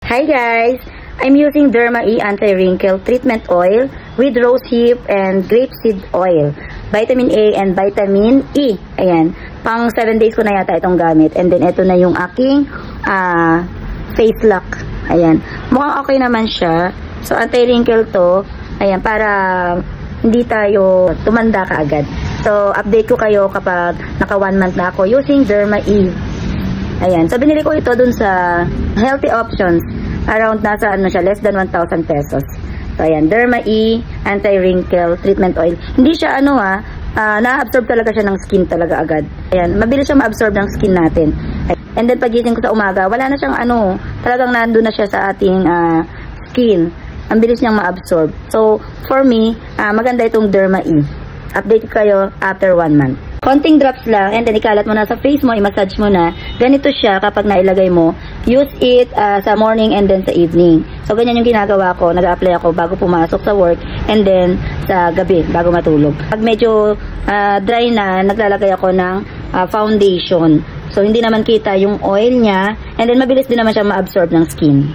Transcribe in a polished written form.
Hi guys! I'm using Derma E Anti-Wrinkle Treatment Oil with rosehip and grapeseed oil. Vitamin A and Vitamin E. Ayan. Pang 7 days ko na yata itong gamit. And then ito na yung aking face lock. Ayan. Mukhang okay naman siya. So anti-wrinkle to. Ayan. Para hindi tayo tumanda kaagad. So update ko kayo kapag naka 1 month na ako using Derma E. Ayan. So binili ko ito dun sa Healthy Options. Around nasa ano siya, less than 1,000 pesos. So ayan, Derma E Anti-Wrinkle Treatment Oil. Hindi siya ano na-absorb talaga siya ng skin talaga agad. Ayan, mabilis siya ma-absorb ng skin natin. And then pagising ko sa umaga, wala na siyang ano, talagang nandun na siya sa ating skin. Ang bilis niyang ma-absorb. So for me, maganda itong Derma E. Update kayo after 1 month. Konting drops lang and then ikalat mo na sa face mo, i-massage mo na. Ganito siya kapag nailagay mo. Use it sa morning and then sa evening. So ganyan yung ginagawa ko. Nag-apply ako bago pumasok sa work and then sa gabi bago matulog. Pag medyo dry na, naglalagay ako ng foundation. So hindi naman kita yung oil niya and then mabilis din naman siya ma-absorb ng skin.